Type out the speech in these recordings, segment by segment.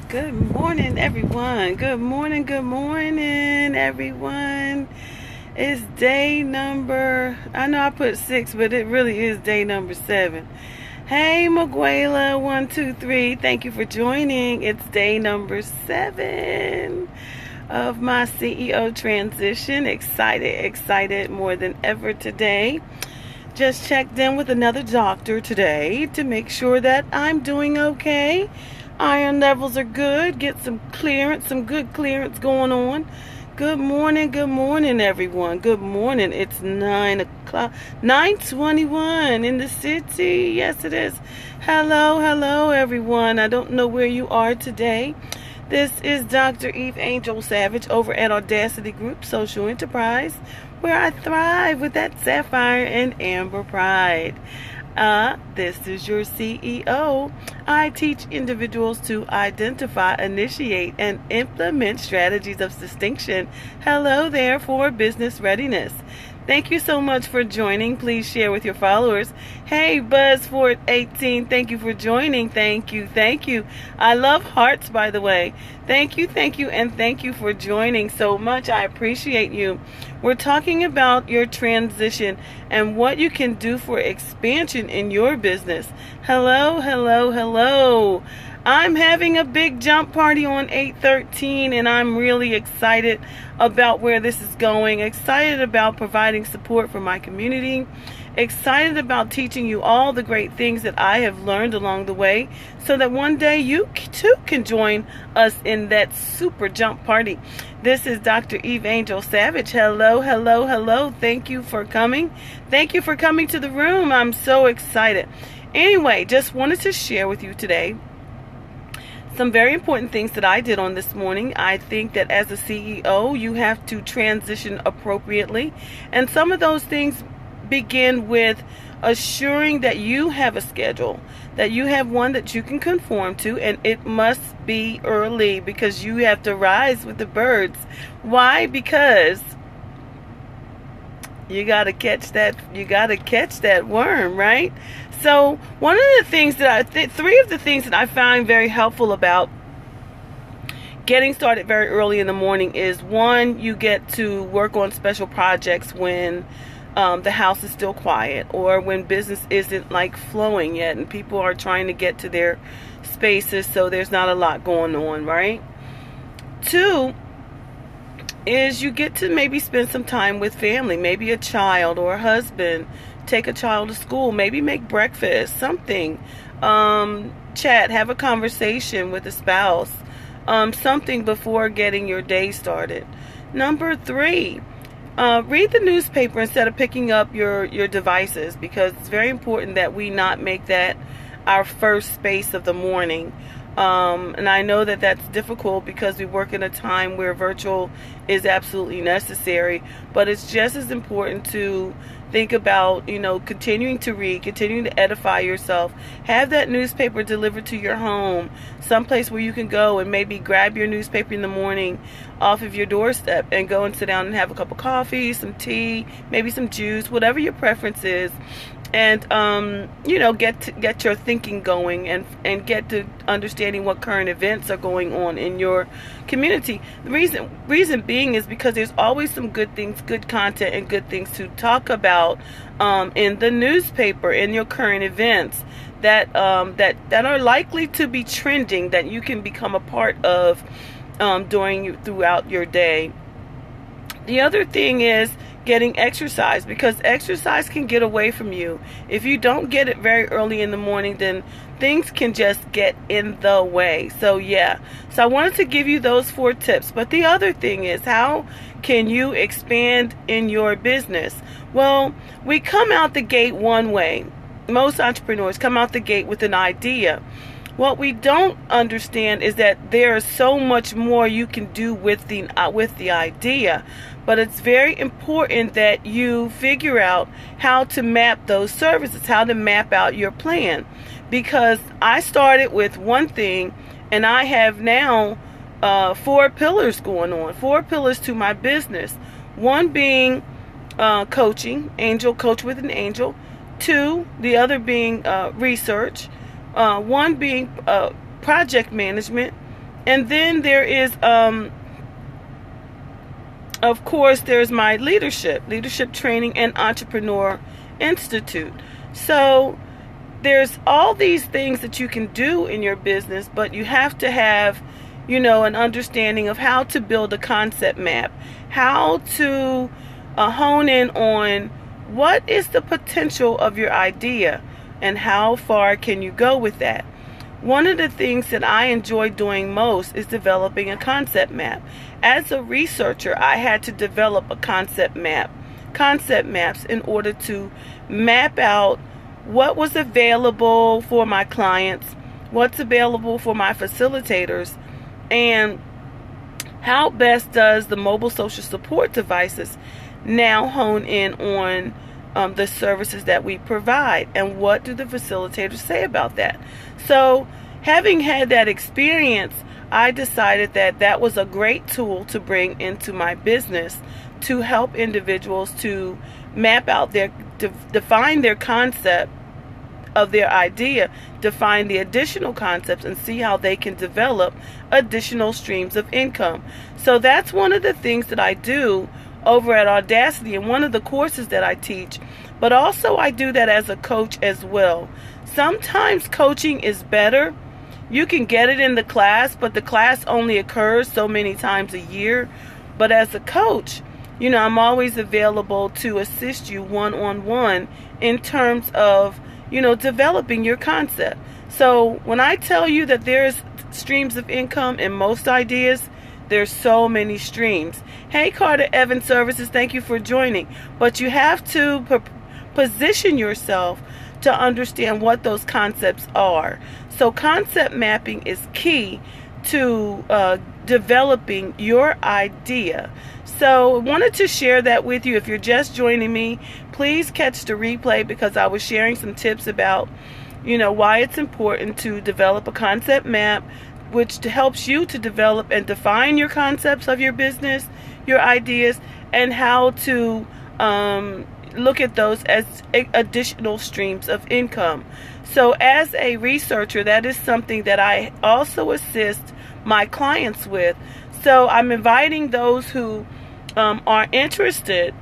Good morning, everyone. Good morning, everyone. It's day number, I know I put 6, but it really is day number 7. Hey, Maguela, 123. Thank you for joining. It's day number 7 of my CEO transition. Excited more than ever today. Just checked in with another doctor today to make sure that I'm doing okay. Iron levels are good. Get some clearance, some good clearance going on. Good morning, everyone. Good morning. It's 9 o'clock, 9:21 in the city. Yes, it is. Hello, everyone. I don't know where you are today. This is Dr. Eve Angel Savage over at Audacity Group Social Enterprise, where I thrive with that sapphire and amber pride. This is your CEO. I teach individuals to identify, initiate, and implement strategies of distinction. Hello there for business readiness. Thank you so much for joining. Please share with your followers. Hey, Buzzford18, thank you for joining. Thank you. I love hearts, by the way. Thank you, and thank you for joining so much. I appreciate you. We're talking about your transition and what you can do for expansion in your business. Hello. I'm having a big jump party on 8/13, and I'm really excited about where this is going. Excited about providing support for my community. Excited about teaching you all the great things that I have learned along the way, so that one day you too can join us in that super jump party. This is Dr. Eve Angel Savage. Hello. Thank you for coming. Thank you for coming to the room. I'm so excited. Anyway, just wanted to share with you today some very important things that I did on this morning. I think that as a CEO, you have to transition appropriately. And some of those things begin with assuring that you have a schedule, that you have one that you can conform to, and it must be early because you have to rise with the birds. Why? Because you got to catch that worm, right? So one of the things that three of the things that I find very helpful about getting started very early in the morning is, one, you get to work on special projects when the house is still quiet, or when business isn't like flowing yet and people are trying to get to their spaces, so there's not a lot going on, right? 2 is you get to maybe spend some time with family, maybe a child or a husband. Take a child to school, maybe make breakfast, something, chat, have a conversation with a spouse, something before getting your day started. Number 3, read the newspaper instead of picking up your devices, because it's very important that we not make that our first space of the morning. And I know that that's difficult because we work in a time where virtual is absolutely necessary, but it's just as important to think about, continuing to read, continuing to edify yourself. Have that newspaper delivered to your home, someplace where you can go and maybe grab your newspaper in the morning off of your doorstep and go and sit down and have a cup of coffee, some tea, maybe some juice, whatever your preference is. And get your thinking going and get to understanding what current events are going on in your community. The reason being is because there's always some good things, good content, and good things to talk about in the newspaper, in your current events that are likely to be trending, that you can become a part of throughout your day. The other thing is getting exercise, because exercise can get away from you. If you don't get it very early in the morning, then things can just get in the way. So I wanted to give you those 4 tips. But the other thing is, how can you expand in your business? Well, we come out the gate one way. Most entrepreneurs come out the gate with an idea. What we don't understand is that there is so much more you can do with the idea. But it's very important that you figure out how to map those services, how to map out your plan. Because I started with one thing, and I have now 4 pillars going on, 4 pillars to my business. One being coaching, angel coach with an angel. 2, the other being research. 1 being project management, And then there is, of course, there's my leadership training and entrepreneur institute. So there's all these things that you can do in your business, but you have to have, an understanding of how to build a concept map, how to hone in on what is the potential of your idea and how far can you go with that. One of the things that I enjoy doing most is developing a concept map. As a researcher, I had to develop a concept maps in order to map out what was available for my clients, what's available for my facilitators, and how best does the mobile social support devices now hone in on the services that we provide, and what do the facilitators say about that. So having had that experience, I decided that that was a great tool to bring into my business to help individuals to map out define their concept of their idea, define the additional concepts, and see how they can develop additional streams of income. So that's one of the things that I do over at Audacity and one of the courses that I teach, but also I do that as a coach as well. Sometimes coaching is better. You can get it in the class, but the class only occurs so many times a year. But as a coach, I'm always available to assist you one-on-one in terms of, developing your concept. So when I tell you that there's streams of income in most ideas, there's so many streams. Hey, Carter Evans Services, thank you for joining. But you have to position yourself to understand what those concepts are. So concept mapping is key to developing your idea. So I wanted to share that with you. If you're just joining me, please catch the replay, because I was sharing some tips about, why it's important to develop a concept map, which helps you to develop and define your concepts of your business, your ideas, and how to look at those as additional streams of income. So as a researcher, that is something that I also assist my clients with. So I'm inviting those who are interested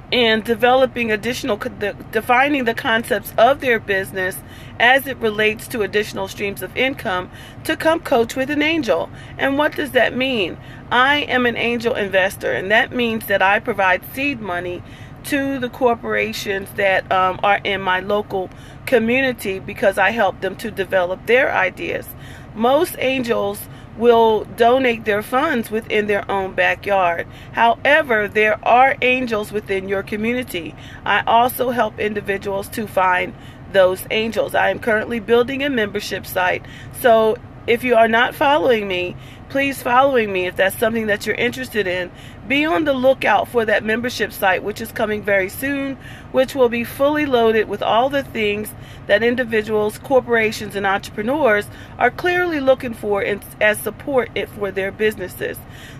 in developing defining the concepts of their business as it relates to additional streams of income to come coach with an angel. And what does that mean? I am an angel investor, and that means that I provide seed money to the corporations that are in my local community, because I help them to develop their ideas. Most angels will donate their funds within their own backyard. However, there are angels within your community. I also help individuals to find those angels. I am currently building a membership site. So if you are not following me, please follow me if that's something that you're interested in. Be on the lookout for that membership site, which is coming very soon, which will be fully loaded with all the things that individuals, corporations, and entrepreneurs are clearly looking for as support for their businesses.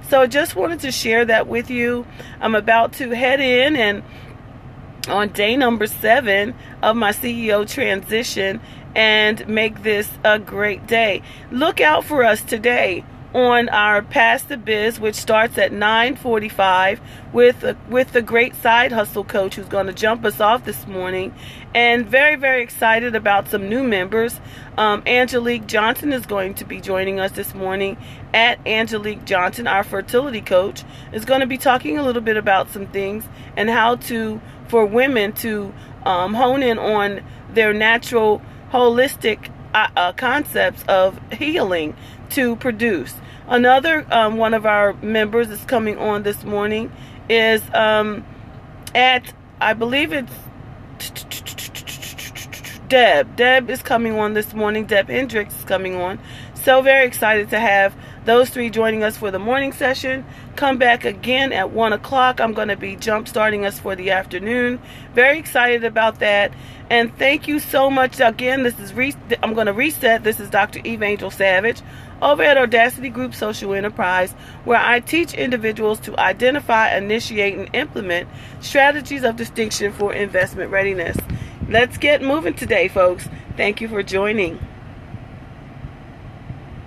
So I just wanted to share that with you. I'm about to head in and on day number 7 of my CEO transition and make this a great day. Look out for us today on our Pass the Biz, which starts at 9:45 with the great side hustle coach who's going to jump us off this morning, and very, very excited about some new members. Angelique Johnson is going to be joining us this morning. At Angelique Johnson, our fertility coach, is going to be talking a little bit about some things and how for women to hone in on their natural, holistic concepts of healing to produce. Another one of our members is coming on this morning is I believe it's Deb. Deb is coming on this morning. Deb Hendricks is coming on. So very excited to have those 3 joining us for the morning session. Come back again at 1 o'clock. I'm going to be jump starting us for the afternoon. Very excited about that. And thank you so much. Again, I'm going to reset. This is Dr. Eve Angel Savage over at Audacity Group Social Enterprise, where I teach individuals to identify, initiate, and implement strategies of distinction for investment readiness. Let's get moving today, folks. Thank you for joining.